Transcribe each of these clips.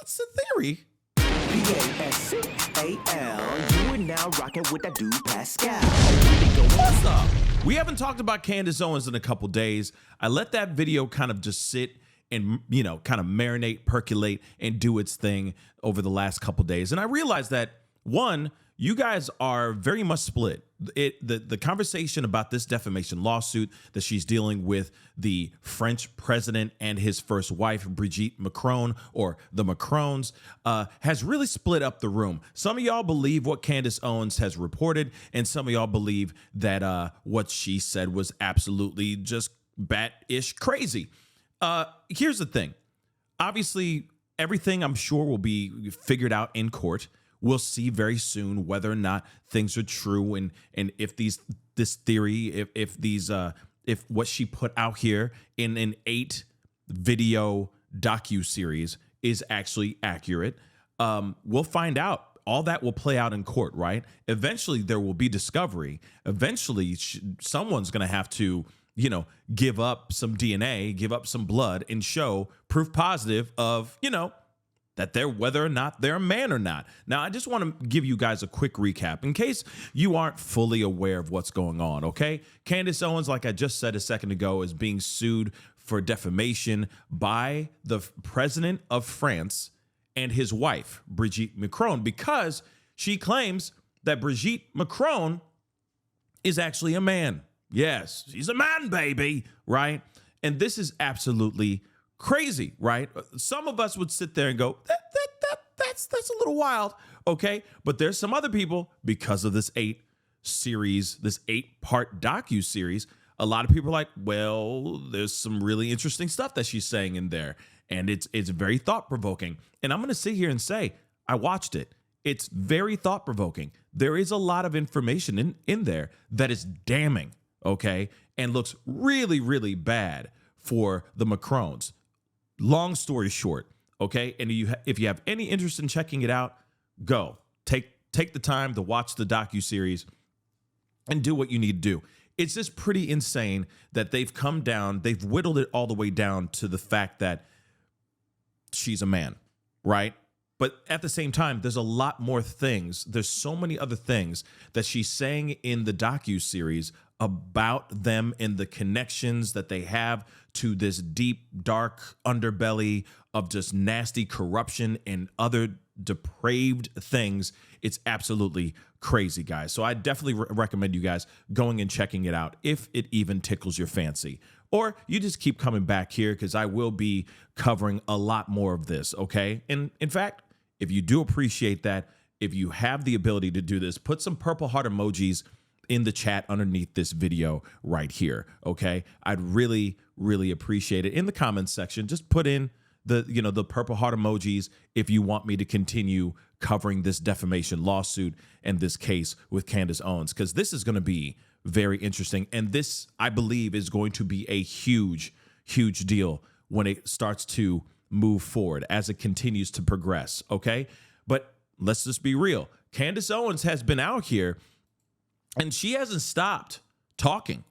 What's the theory? Pascal, you are now rocking with that dude Pascal. What's up? We haven't talked about Candace Owens in a couple days. I let that video kind of just sit and, kind of marinate, percolate, and do its thing over the last couple days. And I realized that, one, you guys are very much split. The conversation about this defamation lawsuit that she's dealing with the French president and his first wife, Brigitte Macron, or the Macrons, has really split up the room. Some of y'all believe what Candace Owens has reported, and some of y'all believe that what she said was absolutely just bat-ish crazy. Here's the thing. Obviously, everything I'm sure will be figured out in court. We'll see very soon whether or not things are true, and if this theory, if what she put out here in an 8-video docuseries is actually accurate. We'll find out. All that will play out in court, right? Eventually, there will be discovery. Eventually, someone's going to have to, give up some DNA, give up some blood, and show proof positive of, that they're whether or not they're a man or not. Now, I just want to give you guys a quick recap in case you aren't fully aware of what's going on, okay? Candace Owens, like I just said a second ago, is being sued for defamation by the president of France and his wife, Brigitte Macron, because she claims that Brigitte Macron is actually a man. Yes, she's a man, baby, right? And this is absolutely crazy, right? Some of us would sit there and go, that's a little wild, okay? But there's some other people, because of this 8-part docu-series, a lot of people are like, well, there's some really interesting stuff that she's saying in there, and it's very thought-provoking. And I'm going to sit here and say, I watched it. It's very thought-provoking. There is a lot of information in there that is damning, okay, and looks really, really bad for the Macrons. Long story short, okay? And if you have any interest in checking it out, go. Take the time to watch the docuseries and do what you need to do. It's just pretty insane that they've whittled it all the way down to the fact that she's a man, right? But at the same time, there's a lot more things. There's so many other things that she's saying in the docuseries about them and the connections that they have to this deep, dark underbelly of just nasty corruption and other depraved things. It's absolutely crazy, guys. So I definitely recommend you guys going and checking it out if it even tickles your fancy. Or you just keep coming back here because I will be covering a lot more of this, okay? And in fact, if you do appreciate that, if you have the ability to do this, put some purple heart emojis in the chat underneath this video right here, okay? I'd really, really appreciate it. In the comments section, just put in the purple heart emojis if you want me to continue covering this defamation lawsuit and this case with Candace Owens, because this is going to be very interesting. And this, I believe, is going to be a huge, huge deal when it starts to move forward as it continues to progress, okay? But let's just be real. Candace Owens has been out here and she hasn't stopped talking.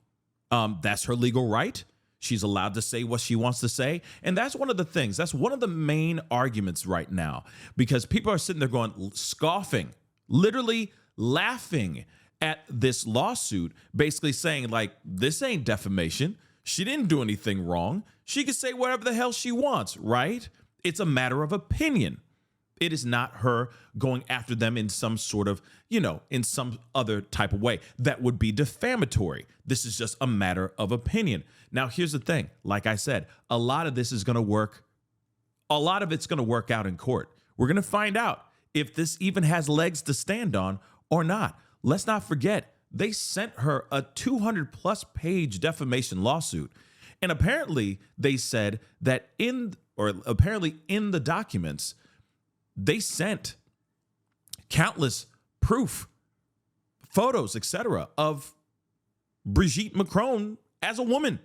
That's her legal right. She's allowed to say what she wants to say. And that's one of the things. That's one of the main arguments right now, because people are sitting there going, scoffing, literally laughing at this lawsuit, basically saying, like, this ain't defamation. She didn't do anything wrong. She can say whatever the hell she wants, right? It's a matter of opinion. It is not her going after them in some sort of, in some other type of way that would be defamatory. This is just a matter of opinion. Now, here's the thing. Like I said, a lot of this is going to work. A lot of it's going to work out in court. We're going to find out if this even has legs to stand on or not. Let's not forget, they sent her a 200+ page defamation lawsuit. And apparently they said that apparently in the documents, they sent countless proof, photos, etc., of Brigitte Macron as a woman,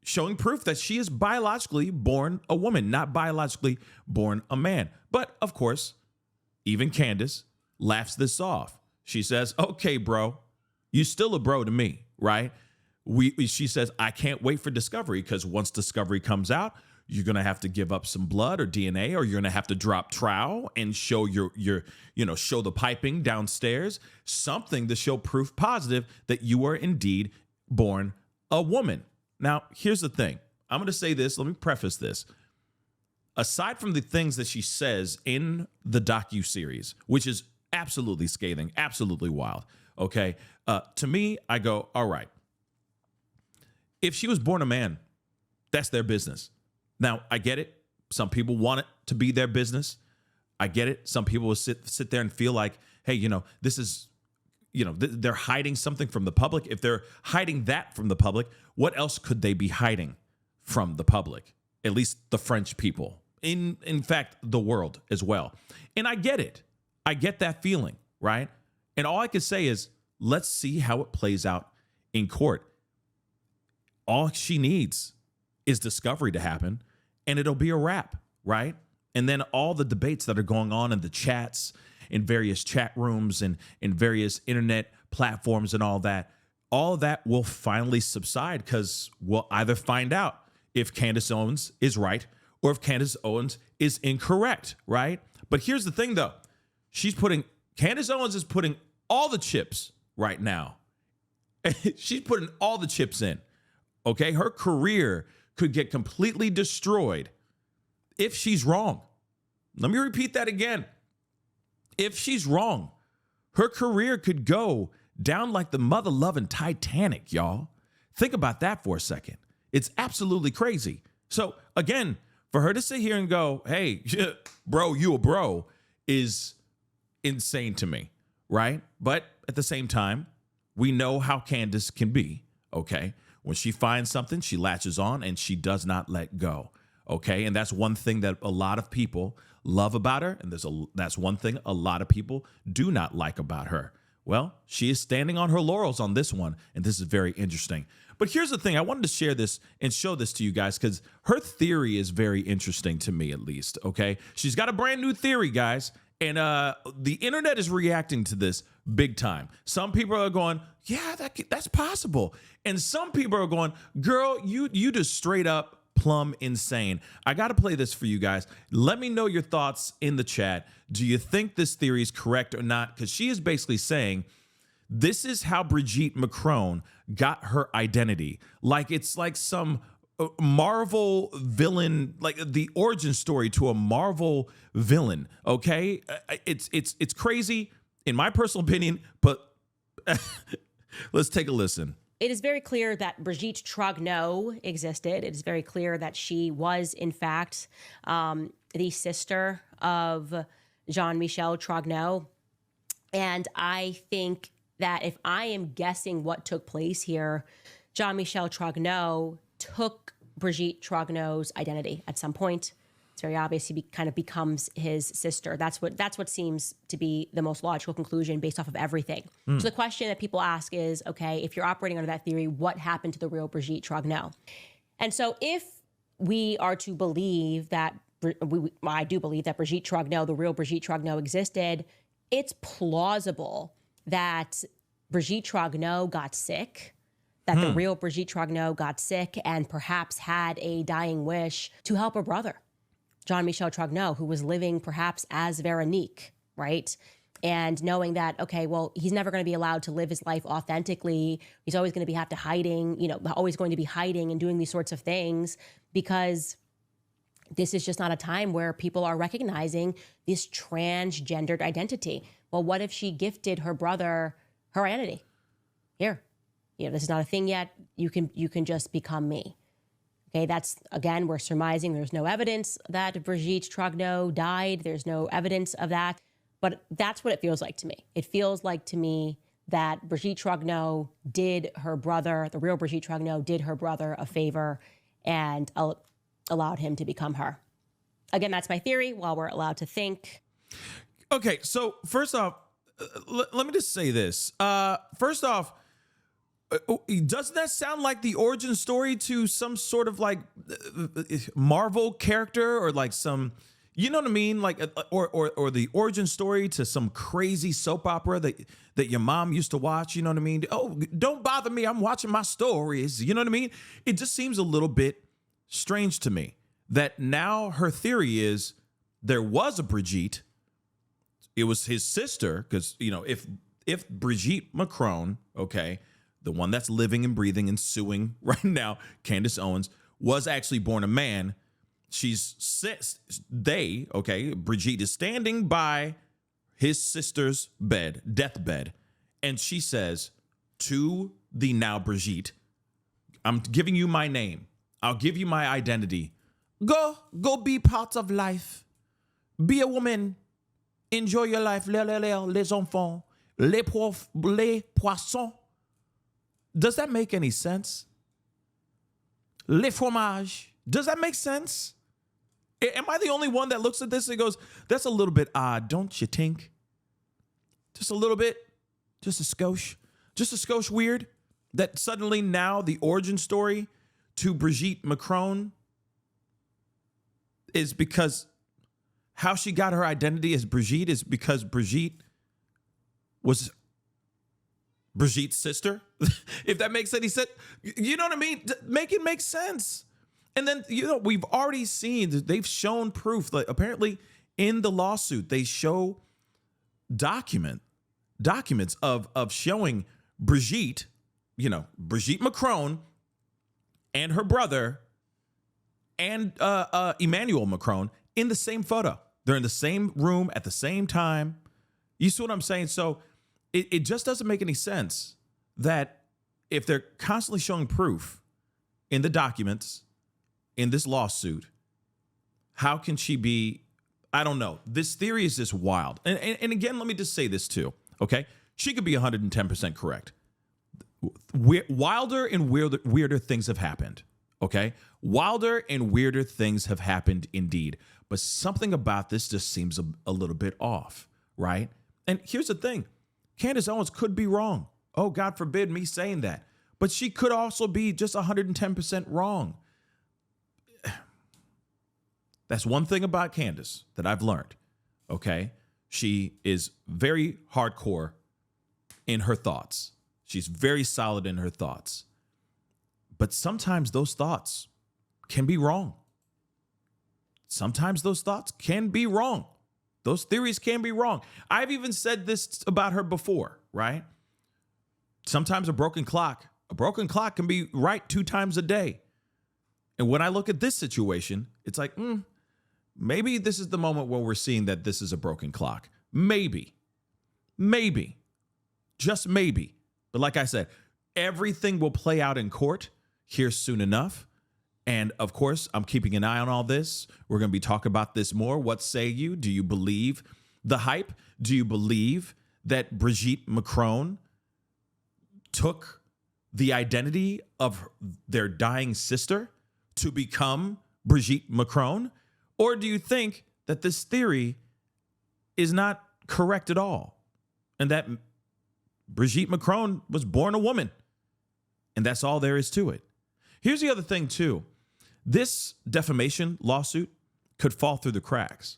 showing proof that she is biologically born a woman, not biologically born a man. But of course, even Candace laughs this off. She says, okay, bro, you still a bro to me, right? She says, I can't wait for discovery, because once discovery comes out, you're going to have to give up some blood or DNA, or you're going to have to drop trowel and show show the piping downstairs, something to show proof positive that you are indeed born a woman. Now, here's the thing. I'm going to say this. Let me preface this. Aside from the things that she says in the docuseries, which is absolutely scathing, absolutely wild, okay? To me, I go, all right. If she was born a man, that's their business. Now, I get it. Some people want it to be their business. I get it. Some people will sit there and feel like, hey, this is, they're hiding something from the public. If they're hiding that from the public, what else could they be hiding from the public? At least the French people. In fact, the world as well. And I get it. I get that feeling, right? And all I can say is, let's see how it plays out in court. All she needs is discovery to happen, and it'll be a wrap, right? And then all the debates that are going on in the chats, in various chat rooms and in various internet platforms and all that will finally subside, because we'll either find out if Candace Owens is right or if Candace Owens is incorrect, right? But here's the thing, though. Candace Owens is putting all the chips right now. She's putting all the chips in, okay? Her career could get completely destroyed if she's wrong. Let me repeat that again. If she's wrong, her career could go down like the mother-loving Titanic, y'all. Think about that for a second. It's absolutely crazy. So, again, for her to sit here and go, hey, bro, you a bro, is insane to me, right? But at the same time, we know how Candace can be, okay? When she finds something, she latches on and she does not let go, okay? And that's one thing that a lot of people love about her, and that's one thing a lot of people do not like about her. Well, she is standing on her laurels on this one, and this is very interesting. But here's the thing. I wanted to share this and show this to you guys because her theory is very interesting to me, at least, okay? She's got a brand new theory, guys, and the internet is reacting to this big time. Some people are going, yeah, that's possible. And some people are going, girl, you just straight up plumb insane. I got to play this for you guys. Let me know your thoughts in the chat. Do you think this theory is correct or not? Because she is basically saying this is how Brigitte Macron got her identity. Like it's like some Marvel villain, like the origin story to a Marvel villain. Okay, it's crazy in my personal opinion, but let's take a listen. It is very clear that Brigitte Trogneau existed. It is very clear that she was, in fact, the sister of Jean-Michel Trogneau. And I think that if I am guessing what took place here, Jean-Michel Trogneau took Brigitte Trogneau's identity at some point. It's very obvious he kind of becomes his sister. That's what seems to be the most logical conclusion based off of everything. So the question that people ask is, okay, if you're operating under that theory, what happened to the real Brigitte Trogneau? And so if we are to believe that, I do believe that Brigitte Trogneau, the real Brigitte Trogneau existed, it's plausible that Brigitte Trogneau got sick, that the real Brigitte Trogneau got sick and perhaps had a dying wish to help her brother, Jean-Michel Trogneau, who was living perhaps as Veronique, right? And knowing that, okay, well, he's never going to be allowed to live his life authentically. He's always going to be always going to be hiding and doing these sorts of things because this is just not a time where people are recognizing this transgendered identity. Well, what if she gifted her brother her identity? Here, this is not a thing yet. You can just become me. Okay, that's, again, we're surmising there's no evidence that Brigitte Trogneau died. There's no evidence of that. But that's what it feels like to me. It feels like to me that Brigitte Trogneau did her brother, the real Brigitte Trogneau, did her brother a favor and allowed him to become her. Again, that's my theory while we're allowed to think. Okay, so first off, let me just say this. First off, doesn't that sound like the origin story to some sort of like Marvel character or like some, you know what I mean? Like, or the origin story to some crazy soap opera that your mom used to watch, you know what I mean? Oh, don't bother me, I'm watching my stories, you know what I mean? It just seems a little bit strange to me that now her theory is there was a Brigitte. It was his sister, because, if Brigitte Macron, okay, the one that's living and breathing and suing right now, Candace Owens, was actually born a man. Brigitte is standing by his sister's deathbed, and she says to the now Brigitte, I'm giving you my name. I'll give you my identity. Go be part of life. Be a woman. Enjoy your life. Les enfants. Les poissons. Does that make any sense? Les fromages. Does that make sense? Am I the only one that looks at this and goes, that's a little bit odd, don't you think? Just a little bit? Just a skosh? Just a skosh weird? That suddenly now the origin story to Brigitte Macron is because how she got her identity as Brigitte is because Brigitte was Brigitte's sister. If that makes any sense. You know what I mean? Make it make sense. And then, we've already seen that they've shown proof. Like, apparently in the lawsuit, they show documents of showing Brigitte, Brigitte Macron and her brother and Emmanuel Macron in the same photo. They're in the same room at the same time. You see what I'm saying? So it just doesn't make any sense that if they're constantly showing proof in the documents in this lawsuit, how can she be? I don't know. This theory is just wild. And again, let me just say this too. Okay, she could be 110% correct. Wilder and weirder things have happened. Okay, wilder and weirder things have happened indeed. But something about this just seems a little bit off, right? And here's the thing: Candace Owens could be wrong. Oh, God forbid me saying that. But she could also be just 110% wrong. That's one thing about Candace that I've learned, okay? She is very hardcore in her thoughts. She's very solid in her thoughts. But sometimes those thoughts can be wrong. Sometimes those thoughts can be wrong. Those theories can be wrong. I've even said this about her before, right? Sometimes a broken clock can be right 2 times a day. And when I look at this situation, it's like, maybe this is the moment where we're seeing that this is a broken clock. Maybe, just maybe. But like I said, everything will play out in court here soon enough. And of course, I'm keeping an eye on all this. We're going to be talking about this more. What say you? Do you believe the hype? Do you believe that Brigitte Macron took the identity of their dying sister to become Brigitte Macron? Or do you think that this theory is not correct at all and that Brigitte Macron was born a woman and that's all there is to it? Here's the other thing, too. This defamation lawsuit could fall through the cracks.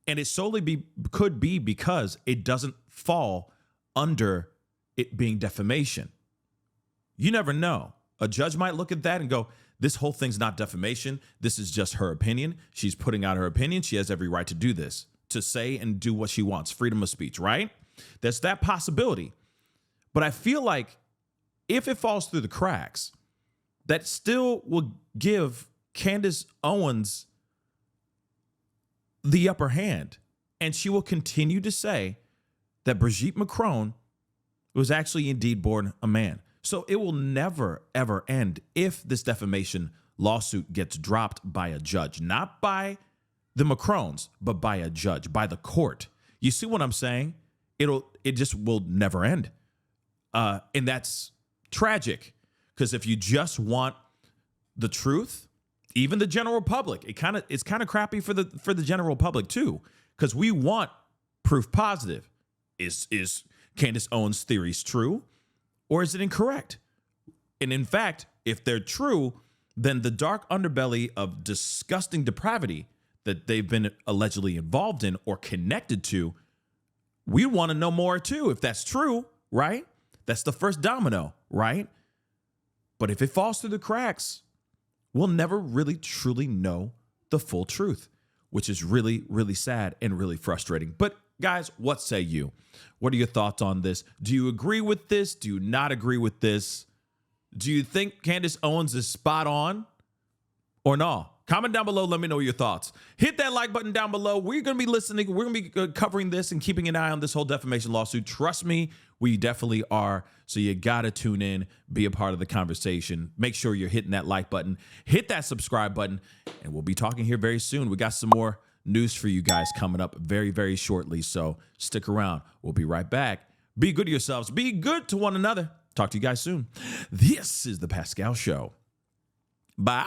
And it solely could be because it doesn't fall under it being defamation. You never know. A judge might look at that and go, this whole thing's not defamation. This is just her opinion. She's putting out her opinion. She has every right to do this, to say and do what she wants. Freedom of speech, right? There's that possibility. But I feel like if it falls through the cracks, that still will give Candace Owens the upper hand. And she will continue to say that Brigitte Macron was actually indeed born a man. So it will never, ever end if this defamation lawsuit gets dropped by a judge, not by the Macrons, but by a judge, by the court. You see what I'm saying? It just will never end. And that's tragic, because if you just want the truth, even the general public, it's kind of crappy for the general public too, because we want proof positive. Is Candace Owens' theories true, or is it incorrect? And in fact, if they're true, then the dark underbelly of disgusting depravity that they've been allegedly involved in or connected to, we want to know more too, if that's true, right? That's the first domino, right? But if it falls through the cracks, we'll never really truly know the full truth, which is really, really sad and really frustrating. But guys, what say you? What are your thoughts on this? Do you agree with this? Do you not agree with this? Do you think Candace Owens is spot on or no? Comment down below. Let me know your thoughts. Hit that like button down below. We're going to be listening. We're going to be covering this and keeping an eye on this whole defamation lawsuit. Trust me, we definitely are. So you got to tune in, be a part of the conversation. Make sure you're hitting that like button, hit that subscribe button, and we'll be talking here very soon. We got some more news for you guys coming up very, very shortly. So stick around. We'll be right back. Be good to yourselves. Be good to one another. Talk to you guys soon. This is The Pascal Show. Bye.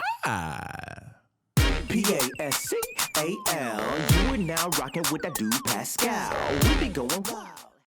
Pascal. You are now rocking with that dude Pascal. We be going wild.